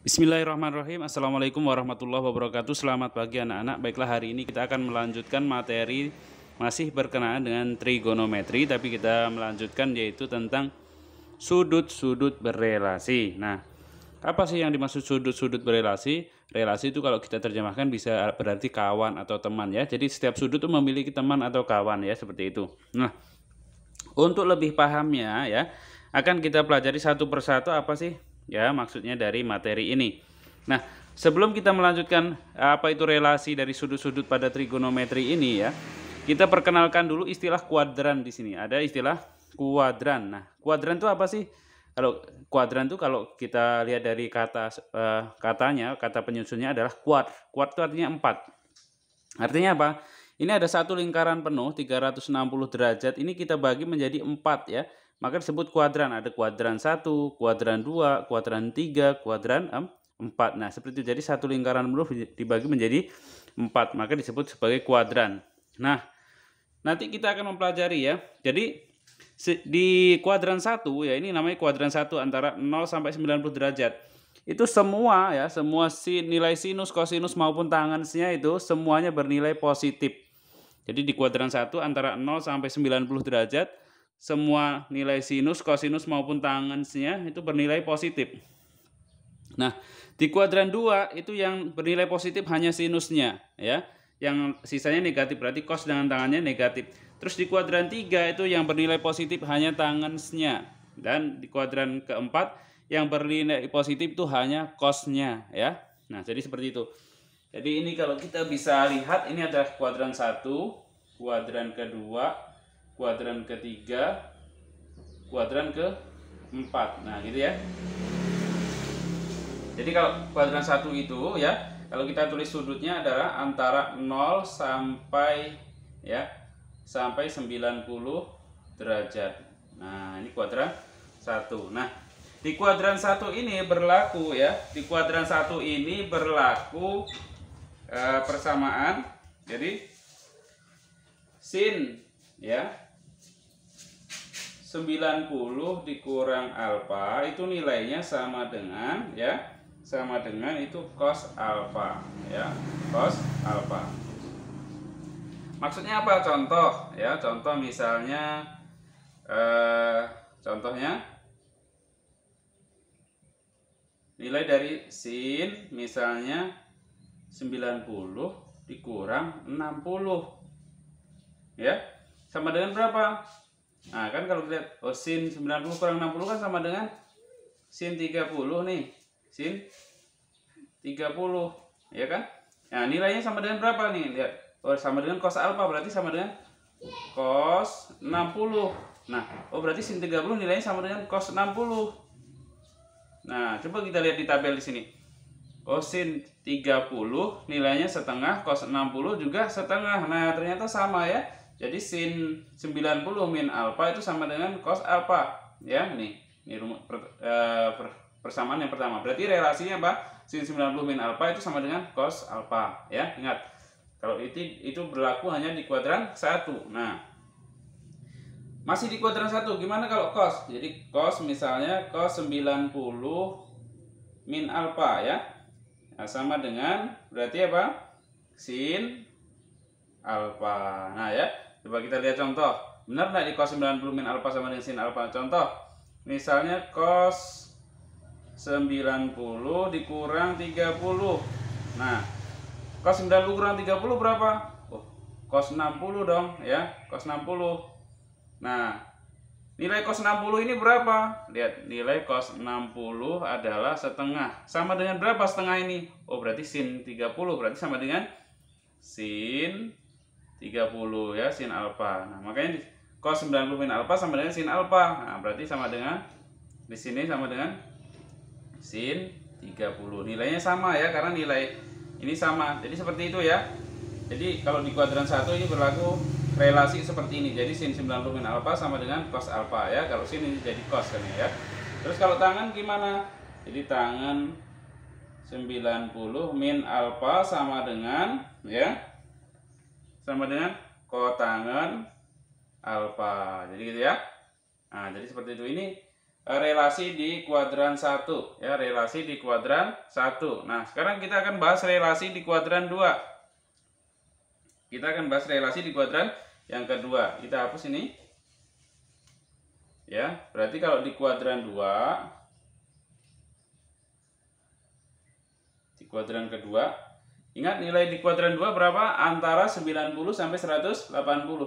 Bismillahirrahmanirrahim. Assalamualaikum warahmatullahi wabarakatuh. Selamat pagi anak-anak. Baiklah, hari ini kita akan melanjutkan materi masih berkenaan dengan trigonometri, tapi kita melanjutkan yaitu tentang sudut-sudut berelasi. Nah, apa sih yang dimaksud sudut-sudut berelasi? Relasi itu kalau kita terjemahkan bisa berarti kawan atau teman ya. Jadi setiap sudut itu memiliki teman atau kawan ya, seperti itu. Nah, untuk lebih pahamnya ya, akan kita pelajari satu persatu apa sih ya maksudnya dari materi ini. Nah, sebelum kita melanjutkan apa itu relasi dari sudut-sudut pada trigonometri ini ya, kita perkenalkan dulu istilah kuadran di sini. Ada istilah kuadran. Nah, kuadran itu apa sih? Kalau kuadran itu kalau kita lihat dari katanya, kata penyusunnya adalah kuad. Kuad itu artinya 4. Artinya apa? Ini ada satu lingkaran penuh 360 derajat. Ini kita bagi menjadi 4 ya. Maka disebut kuadran. Ada kuadran 1, kuadran 2, kuadran 3, kuadran 4. Nah, seperti itu. Jadi satu lingkaran penuh dibagi menjadi 4. Maka disebut sebagai kuadran. Nah, nanti kita akan mempelajari ya. Jadi di kuadran 1 ya, ini namanya kuadran 1 antara 0 sampai 90 derajat. Itu semua ya, semua nilai sinus, kosinus maupun tangennya itu semuanya bernilai positif. Jadi di kuadran 1 antara 0 sampai 90 derajat, semua nilai sinus, kosinus maupun tangennya itu bernilai positif. Nah, di kuadran 2 itu yang bernilai positif hanya sinusnya ya. Yang sisanya negatif, berarti cos dengan tangannya negatif. Terus di kuadran 3 itu yang bernilai positif hanya tangennya. Dan di kuadran keempat yang bernilai positif itu hanya cosnya ya. Nah, jadi seperti itu. Jadi ini kalau kita bisa lihat, ini adalah kuadran 1, kuadran kedua, kuadran ketiga, kuadran keempat. Nah, gitu ya. Jadi kalau kuadran 1 itu ya, kalau kita tulis sudutnya adalah antara 0 sampai 90 derajat. Nah, ini kuadran 1. Nah, di kuadran 1 ini berlaku ya. Di kuadran 1 ini berlaku persamaan. Jadi sin ya 90 dikurang alfa itu nilainya sama dengan itu cos alfa ya, cos alfa. Maksudnya apa? Contoh ya, contoh misalnya contohnya nilai dari sin misalnya 90 dikurang 60 ya, sama dengan berapa? Nah, kan kalau kita lihat sin 90 kurang 60 kan sama dengan sin 30 nih. Sin 30 ya kan? Nah, nilainya sama dengan berapa nih? Lihat. Oh, sama dengan cos alfa, berarti sama dengan cos 60. Nah, berarti sin 30 nilainya sama dengan cos 60. Nah, coba kita lihat di tabel di sini. Sin 30 nilainya setengah, cos 60 juga setengah. Nah, ternyata sama ya. Jadi sin 90 min alfa itu sama dengan cos alfa. Ya, ini persamaan yang pertama. Berarti relasinya apa? Sin 90 min alfa itu sama dengan cos alfa. Ya, ingat. Kalau itu berlaku hanya di kuadran 1. Nah, masih di kuadran 1, gimana kalau cos? Jadi cos misalnya cos 90 min alfa ya. Nah, sama dengan berarti apa? Sin alfa. Nah, ya. Coba kita lihat contoh. Benar nggak di cos 90 min alfa sama dengan sin alfa? Contoh. Misalnya cos 90 dikurang 30. Nah, cos 90 kurang 30 berapa? Cos 60 dong ya, cos 60. Nah, nilai cos 60 ini berapa? Lihat, nilai cos 60 adalah setengah. Sama dengan berapa setengah ini? Berarti sin 30, berarti sama dengan sin 30 ya, sin alfa. Nah, makanya cos 90 min alfa sama dengan sin alfa. Nah, berarti sama dengan di sini sama dengan sin 30. Nilainya sama ya, karena nilai ini sama. Jadi seperti itu ya. Jadi kalau di kuadran 1 ini berlaku relasi seperti ini. Jadi sin 90 min alfa sama dengan cos alfa ya. Kalau sin ini jadi cos kan ya. Terus kalau tangan gimana? Jadi tangan 90 min alfa sama dengan kotangen alfa. Jadi gitu ya. Nah, jadi seperti itu. Ini relasi di kuadran 1 ya, relasi di kuadran 1. Nah, sekarang kita akan bahas relasi di kuadran 2. Kita akan bahas relasi di kuadran yang kedua. Kita hapus ini. Ya, berarti kalau di kuadran 2, di kuadran kedua, ingat nilai di kuadran 2 berapa? Antara 90 sampai 180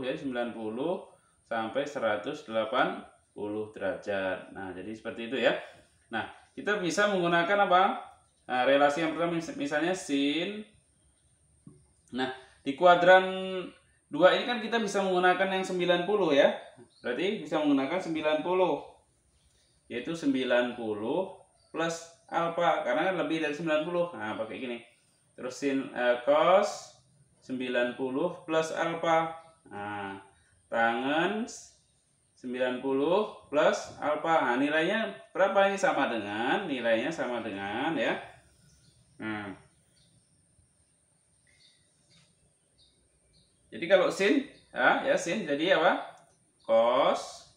ya, 90 sampai 180 derajat. Nah, jadi seperti itu ya. Nah, kita bisa menggunakan apa? Nah, relasi yang pertama misalnya sin. Nah, di kuadran 2 ini kan kita bisa menggunakan yang 90 ya. Berarti bisa menggunakan 90. Yaitu 90 plus alfa karena kan lebih dari 90. Nah, pakai gini. Terus sin cos 90 plus alfa. Nah, tangen 90 plus alfa. Nah, nilainya berapa ini? Sama dengan nilainya sama dengan ya. Nah, jadi kalau sin ya sin jadi apa? Cos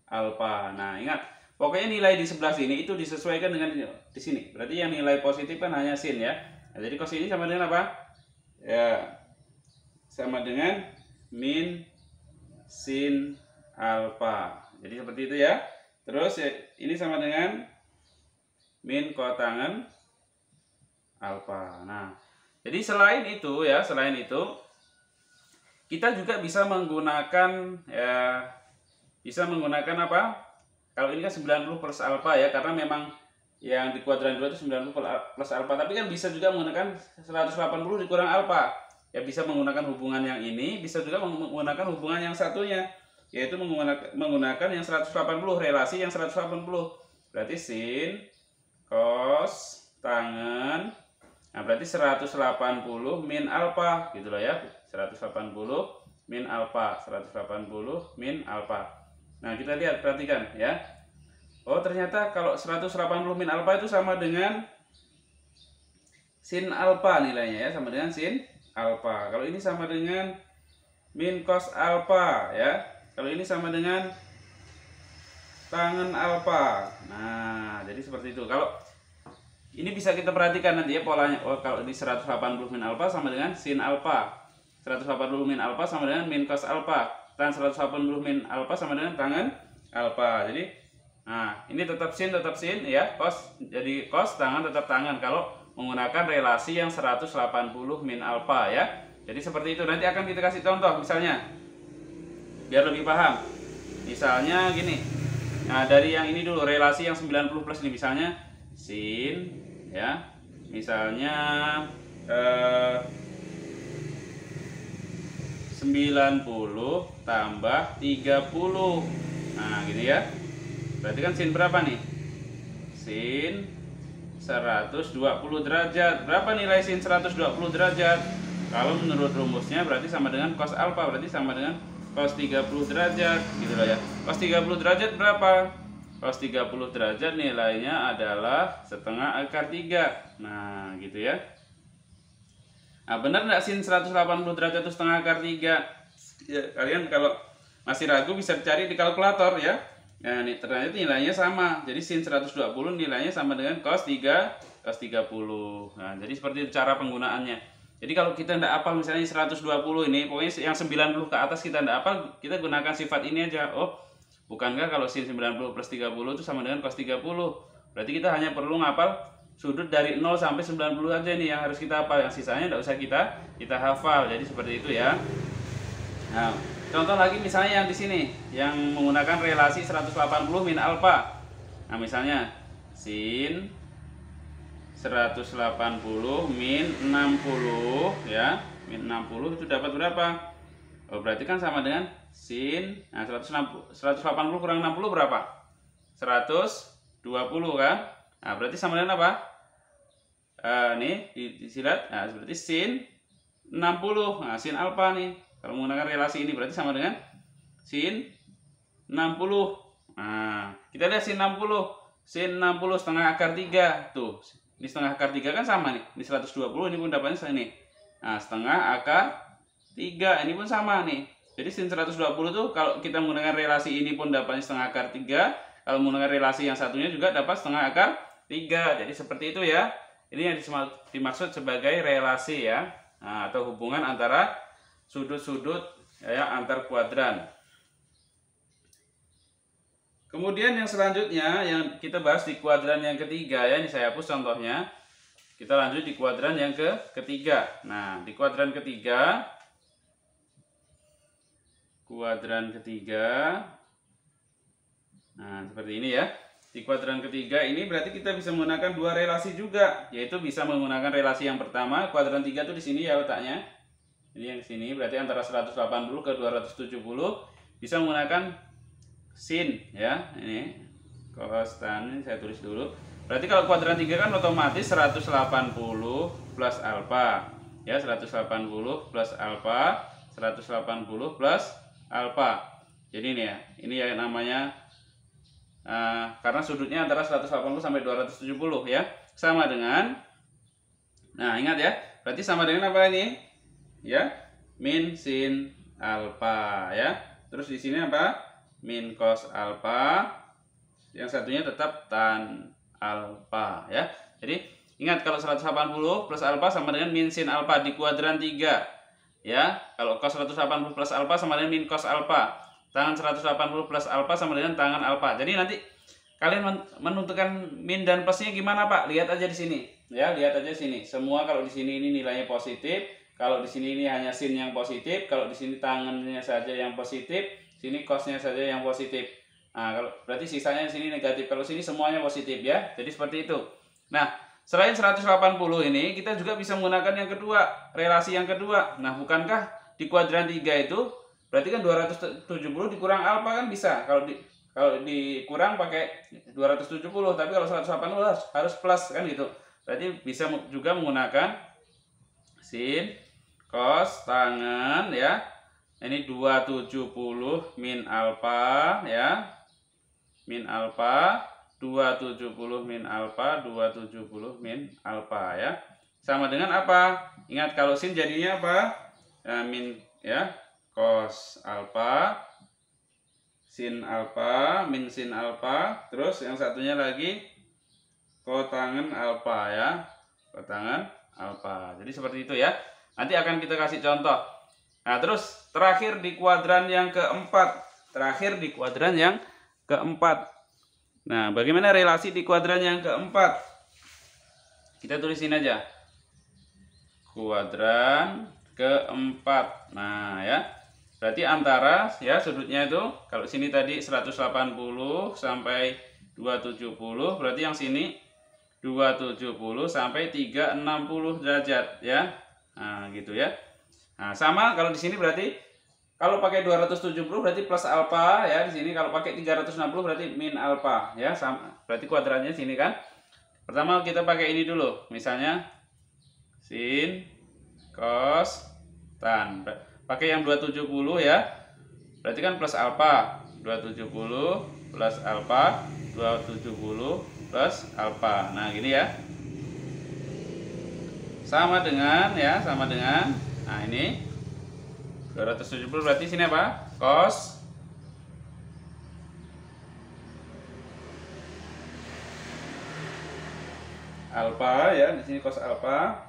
alfa. Nah, ingat pokoknya nilai di sebelah sini itu disesuaikan dengan di sini. Berarti yang nilai positif kan hanya sin ya. Nah, jadi cos ini sama dengan apa? Ya, sama dengan min sin alfa. Jadi seperti itu ya. Terus ya, ini sama dengan min kotangen alfa. Nah, jadi selain itu ya, selain itu kita juga bisa menggunakan ya, bisa menggunakan apa? Kalau ini kan 90 plus alfa ya, karena memang yang di kuadran 2 itu 90 plus alfa. Tapi kan bisa juga menggunakan 180 dikurang alfa. Ya, bisa menggunakan hubungan yang ini, bisa juga menggunakan hubungan yang satunya, yaitu menggunakan yang 180, relasi yang 180. Berarti sin cos tangen, nah berarti 180 min alfa gitu loh ya. 180 min alfa, 180 min alfa. Nah, kita lihat, perhatikan ya. Oh, ternyata kalau 180 min alfa itu sama dengan sin alfa nilainya ya, sama dengan sin alfa. Kalau ini sama dengan min cos alfa ya. Kalau ini sama dengan tangen alfa. Nah, jadi seperti itu. Kalau ini bisa kita perhatikan nanti ya polanya. Oh, kalau di 180 min alfa sama dengan sin alfa. 180 min alfa sama dengan min cos alfa. Dan 180 min alfa sama dengan tangen alfa. Jadi, nah, ini tetap sin ya. Cos jadi cos, tangen tetap tangen kalau menggunakan relasi yang 180 min alfa ya. Jadi seperti itu. Nanti akan kita kasih contoh misalnya biar lebih paham. Misalnya gini. Nah, dari yang ini dulu, relasi yang 90 plus ini misalnya sin ya. Misalnya 90 tambah 30. Nah, gitu ya. Berarti kan sin berapa nih? Sin 120 derajat. Berapa nilai sin 120 derajat? Kalau menurut rumusnya berarti sama dengan cos alfa, berarti sama dengan cos 30 derajat gitu loh ya. Cos 30 derajat berapa? Cos 30 derajat nilainya adalah setengah akar 3. Nah, gitu ya. Nah, benar nggak sin 180 derajat itu setengah akar 3? Ya, kalian kalau masih ragu bisa cari di kalkulator ya. Nah, ini ternyata nilainya sama. Jadi sin 120 nilainya sama dengan cos 30. Nah, jadi seperti itu cara penggunaannya. Jadi kalau kita tidak hafal misalnya 120 ini, pokoknya yang 90 ke atas kita tidak hafal, kita gunakan sifat ini aja. Oh, bukankah kalau sin 90 plus 30 itu sama dengan cos 30? Berarti kita hanya perlu ngapal sudut dari 0 sampai 90 aja nih yang harus kita hafal. Yang sisanya tidak usah kita hafal. Jadi seperti itu ya. Nah, contoh lagi misalnya yang di sini yang menggunakan relasi 180 min alfa. Nah, misalnya sin 180 min 60 ya. Min 60 itu dapat berapa? Oh, berarti kan sama dengan sin 180 kurang 60 berapa? 120 kan? Nah, berarti sama dengan apa? Nih disilat. Nah, berarti sin 60. Nah, sin alfa nih. Kalau menggunakan relasi ini berarti sama dengan sin 60. Nah, kita lihat sin 60. Sin 60 setengah akar 3. Tuh, ini setengah akar 3 kan sama nih. Ini 120, ini pun dapatnya ini. Nah, setengah akar 3. Ini pun sama nih. Jadi sin 120 tuh kalau kita menggunakan relasi ini pun dapatnya setengah akar 3. Kalau menggunakan relasi yang satunya juga dapat setengah akar 3. Jadi seperti itu ya. Ini yang dimaksud sebagai relasi ya. Nah, atau hubungan antara sudut-sudut ya antar kuadran. Kemudian yang selanjutnya yang kita bahas di kuadran yang ketiga ya. Ini saya hapus contohnya. Kita lanjut di kuadran yang ketiga. Nah, di kuadran ketiga nah seperti ini ya. Di kuadran ketiga ini berarti kita bisa menggunakan dua relasi juga, yaitu bisa menggunakan relasi yang pertama. Kuadran 3 itu di sini ya letaknya. Ini yang di sini berarti antara 180 ke 270 bisa menggunakan sin ya. Ini cos tan, ini saya tulis dulu. Berarti kalau kuadran 3 kan otomatis 180 plus alfa. Ya, 180 plus alfa, 180 plus alfa. Jadi ini ya, ini yang namanya karena sudutnya antara 180 sampai 270 ya. Sama dengan, nah ingat ya, berarti sama dengan apa ini? Ya, min sin alfa ya. Terus di sini apa? Min cos alfa. Yang satunya tetap tan alfa ya. Jadi ingat kalau 180 plus alfa sama dengan min sin alfa di kuadran 3 ya. Kalau cos 180 plus alfa sama dengan min cos alfa. Tangan 180 plus alfa sama dengan tangan alfa. Jadi nanti kalian menentukan min dan plusnya gimana Pak? Lihat aja di sini. Ya, lihat aja di sini. Semua kalau di sini ini nilainya positif, kalau di sini ini hanya sin yang positif, kalau di sini tangannya saja yang positif, sini cosnya saja yang positif. Nah, kalau berarti sisanya di sini negatif. Kalau sini semuanya positif ya. Jadi seperti itu. Nah, selain 180 ini kita juga bisa menggunakan yang kedua, relasi yang kedua. Nah, bukankah di kuadran 3 itu berarti kan 270 dikurang alfa kan bisa. Kalau dikurang pakai 270, tapi kalau 180 harus plus kan gitu. Berarti bisa juga menggunakan sin cos tangen ya. Ini 270 min alfa ya. Min alfa 270 min alfa 270 min alfa ya. Sama dengan apa? Ingat kalau sin jadinya apa? Min ya. Cos alfa, sin alfa, min sin alfa, terus yang satunya lagi kotangen alfa ya, kotangen alfa. Jadi seperti itu ya. Nanti akan kita kasih contoh. Nah terus terakhir di kuadran yang keempat, Nah bagaimana relasi di kuadran yang keempat? Kita tulisin aja. Kuadran keempat. Nah ya. Berarti antara ya sudutnya itu kalau sini tadi 180 sampai 270, berarti yang sini 270 sampai 360 derajat ya. Nah, gitu ya. Nah, sama kalau di sini berarti kalau pakai 270 berarti plus alfa ya di sini, kalau pakai 360 berarti min alfa ya, sama. Berarti kuadrannya sini kan. Pertama kita pakai ini dulu. Misalnya sin cos tan. Pakai yang 270 ya. Berarti kan plus alfa. 270 plus alfa, 270 plus alfa. Nah, gini ya. Sama dengan ya, sama dengan. Nah, ini 270 berarti sini apa? Cos alfa ya, di sini cos alfa.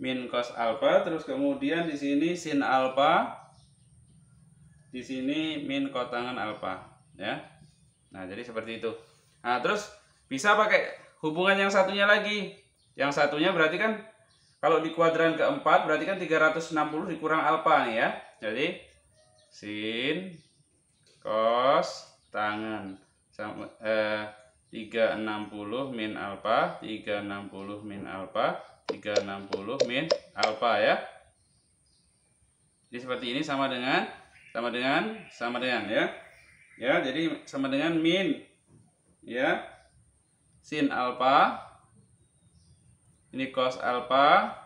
Min cos alfa, terus kemudian di sini sin alfa, di sini min kotangen alfa ya. Nah jadi seperti itu. Nah terus bisa pakai hubungan yang satunya lagi. Yang satunya berarti kan kalau di kuadran keempat berarti kan 360 dikurang alfa nih ya. Jadi sin cos tangen sama 360 min alfa, 360 min alfa, 360 min alfa ya. Jadi seperti ini sama dengan ya. Ya, jadi sama dengan min ya. Sin alfa. Ini cos alfa.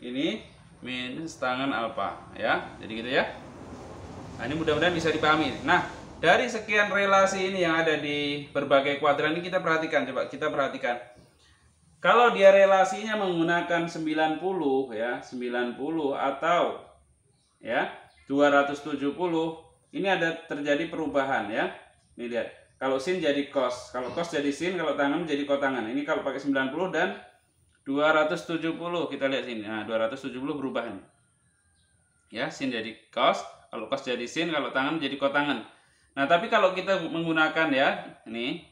Ini min tangen alfa ya. Jadi gitu ya. Nah, ini mudah-mudahan bisa dipahami. Nah, dari sekian relasi ini yang ada di berbagai kuadran ini kita perhatikan, coba kita perhatikan. Kalau dia relasinya menggunakan 90 ya, 90 atau ya, 270, ini ada terjadi perubahan ya. Nih lihat, kalau sin jadi cos, kalau cos jadi sin, kalau tangan jadi kotangan. Ini kalau pakai 90 dan 270, kita lihat sini. Nah, 270 berubah ini. Ya, sin jadi cos, kalau cos jadi sin, kalau tangan jadi kotangan. Nah, tapi kalau kita menggunakan ya, ini.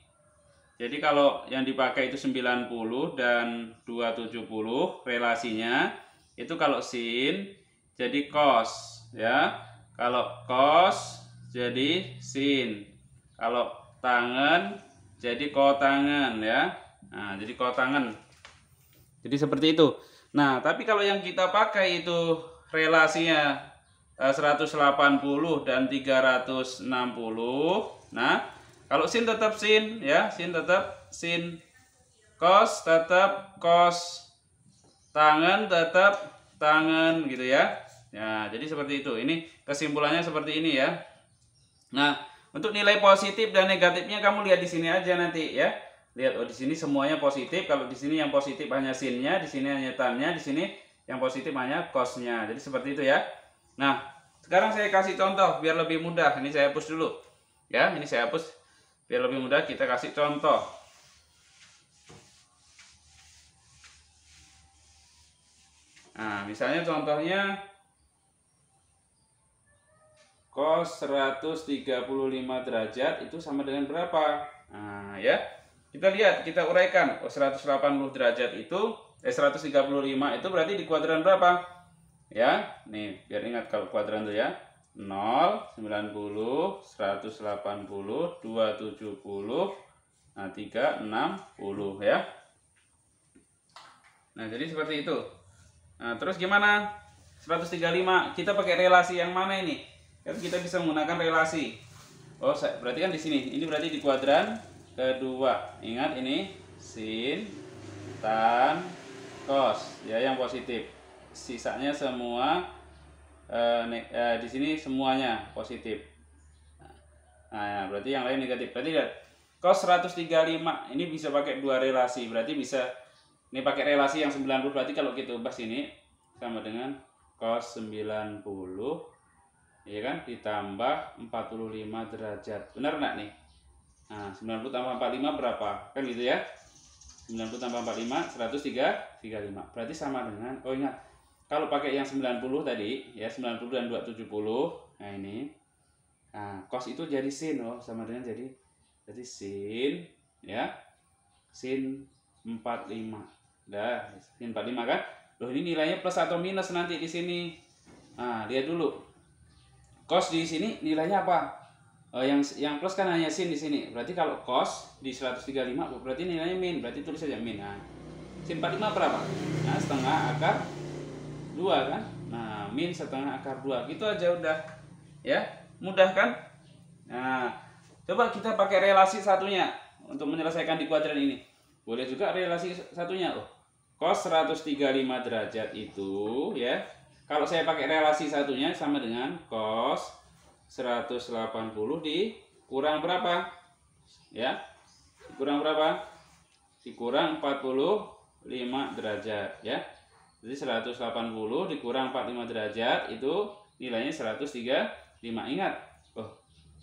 Jadi kalau yang dipakai itu 90 dan 270 relasinya itu kalau sin jadi cos ya. Kalau cos jadi sin. Kalau tangan jadi kotangan ya. Nah, jadi kotangan. Jadi seperti itu. Nah, tapi kalau yang kita pakai itu relasinya 180 dan 360. Nah, kalau sin tetap sin ya, sin tetap sin. Cos tetap cos. Tangan tetap tangan gitu ya. Ya, jadi seperti itu. Ini kesimpulannya seperti ini ya. Nah, untuk nilai positif dan negatifnya kamu lihat di sini aja nanti ya. Lihat, oh di sini semuanya positif. Kalau di sini yang positif hanya sinnya, di sini hanya tannya, di sini yang positif hanya cosnya. Jadi seperti itu ya. Nah, sekarang saya kasih contoh biar lebih mudah. Ini saya hapus dulu. Ya, ini saya hapus biar lebih mudah, kita kasih contoh. Nah, misalnya contohnya cos 135 derajat itu sama dengan berapa? Nah, ya. Kita lihat, kita uraikan. Oh, 180 derajat itu 135 itu berarti di kuadran berapa? Ya, nih, biar ingat kalau kuadran tuh ya. 0, 90, 180, 270, nah 360 ya. Nah, jadi seperti itu. Nah, terus gimana? 135, kita pakai relasi yang mana ini? Kan kita bisa menggunakan relasi. Oh, berarti kan di sini. Ini berarti di kuadran kedua. Ingat ini sin, tan, cos ya yang positif. Sisanya semua di sini semuanya positif. Nah, berarti yang lain negatif. Berarti lihat, cos 135 ini bisa pakai dua relasi. Berarti bisa ini pakai relasi yang 90, berarti kalau kita ubah sini sama dengan cos 90 ya kan, ditambah 45 derajat. Benar enggak nih? Nah, 90 tambah 45 berapa? Kan gitu ya. 90 tambah 45 135. Berarti sama dengan, oh ingat, kalau pakai yang 90 tadi ya, 90 dan 270. Nah, ini. Nah, cos itu jadi sin, oh sama dengan jadi sin ya. Sin 45. Dah, sin 45 kan? Loh, ini nilainya plus atau minus nanti di sini. Nah, lihat dulu. Cos di sini nilainya apa? Yang plus kan hanya sin di sini. Berarti kalau cos di 135 berarti nilainya min. Berarti tulis saja min. Nah, sin 45 berapa? Nah, setengah akar 2 kan? Nah, min setengah akar 2. Gitu aja udah. Ya, mudah kan? Nah, coba kita pakai relasi satunya untuk menyelesaikan di kuadran ini. Boleh juga relasi satunya. Oh, cos 135 derajat itu ya. Kalau saya pakai relasi satunya sama dengan cos 180 dikurang berapa? Ya. Dikurang berapa? Dikurang 45 derajat ya. Jadi 180 dikurang 45 derajat itu nilainya 135. Ingat. Oh,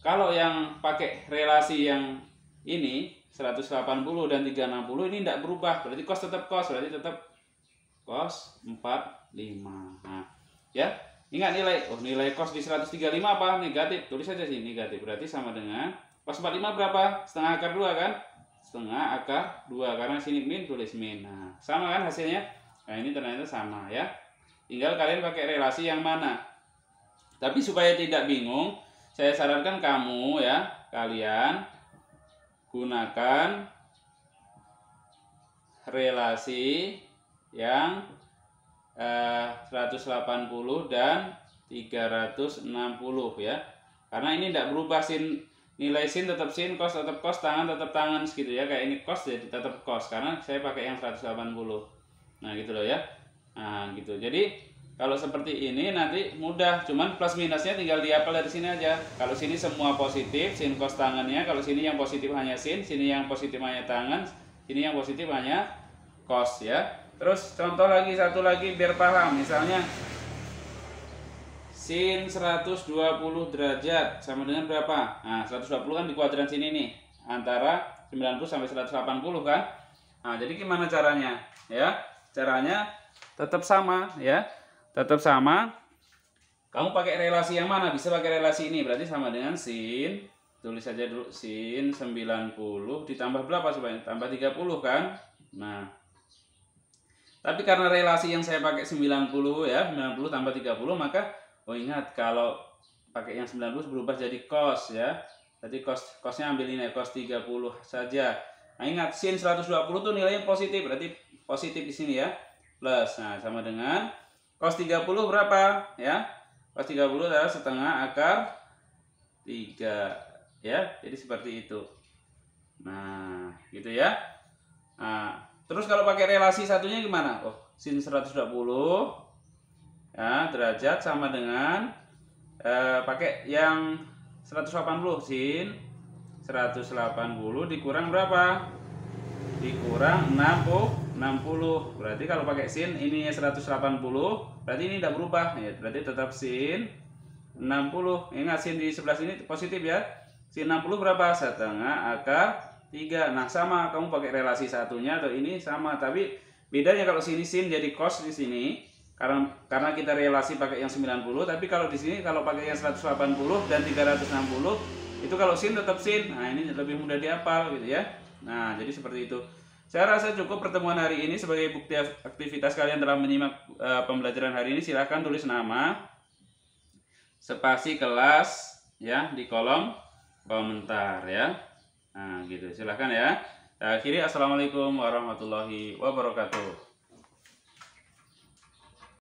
kalau yang pakai relasi yang ini 180 dan 360 ini tidak berubah. Berarti cos tetap cos, berarti tetap cos 45. Nah, ya. Ingat nilai. Oh, nilai cos di 135 apa? Negatif. Tulis saja sih negatif. Berarti sama dengan cos 45 berapa? Setengah akar 2 kan? Setengah akar 2 karena sini min, tulis min. Nah, sama kan hasilnya? Nah, ini ternyata sama ya. Tinggal kalian pakai relasi yang mana. Tapi supaya tidak bingung, saya sarankan kamu ya, kalian gunakan relasi yang 180 dan 360 ya. Karena ini tidak berubah, sin nilai sin tetap sin, cos tetap cos, tangan tetap tangan segitu ya. Kayak ini cos jadi tetap cos karena saya pakai yang 180. Nah, gitu loh ya. Nah, gitu. Jadi kalau seperti ini nanti mudah, cuman plus minusnya tinggal dihafal dari sini aja. Kalau sini semua positif, sin cos tangannya. Kalau sini yang positif hanya sin, sini yang positif hanya tangan, sini yang positif hanya cos ya. Terus contoh lagi, satu lagi biar paham. Misalnya sin 120 derajat sama dengan berapa? Nah, 120 kan di kuadran sini nih, antara 90 sampai 180 kan? Nah, jadi gimana caranya? Ya, caranya tetap sama ya. Tetap sama. Kamu pakai relasi yang mana? Bisa pakai relasi ini, berarti sama dengan sin, tulis saja dulu, sin 90 ditambah berapa supaya? Tambah 30 kan? Nah, tapi karena relasi yang saya pakai 90 ya, 90 tambah 30, maka ingat kalau pakai yang 90 berubah jadi cos ya. Jadi cosnya ambil ini, cos 30 saja. Nah, ingat sin 120 tuh nilainya positif, berarti positif di sini ya. Plus. Nah, sama dengan cos 30 berapa ya? Cos 30 adalah setengah akar 3 ya. Jadi seperti itu. Nah, gitu ya. Nah, terus kalau pakai relasi satunya gimana? Sin 120 ya, derajat sama dengan pakai yang 180, sin 180 dikurang berapa? Dikurang 60. Berarti kalau pakai sin ini 180, berarti ini tidak berubah ya, berarti tetap sin 60. Ingat sin di sebelah sini positif ya. Sin 60 berapa? Setengah akar 3. Nah, sama kamu pakai relasi satunya atau ini sama, tapi bedanya kalau sini sin jadi cos di sini karena kita relasi pakai yang 90, tapi kalau di sini kalau pakai yang 180 dan 360 itu kalau sin tetap sin. Nah, ini lebih mudah dihafal gitu ya. Nah, jadi seperti itu. Saya rasa cukup pertemuan hari ini sebagai bukti aktivitas kalian telah menyimak pembelajaran hari ini. Silahkan tulis nama, spasi kelas ya di kolom komentar ya. Nah, gitu. Silahkan ya. Akhiri, assalamualaikum warahmatullahi wabarakatuh.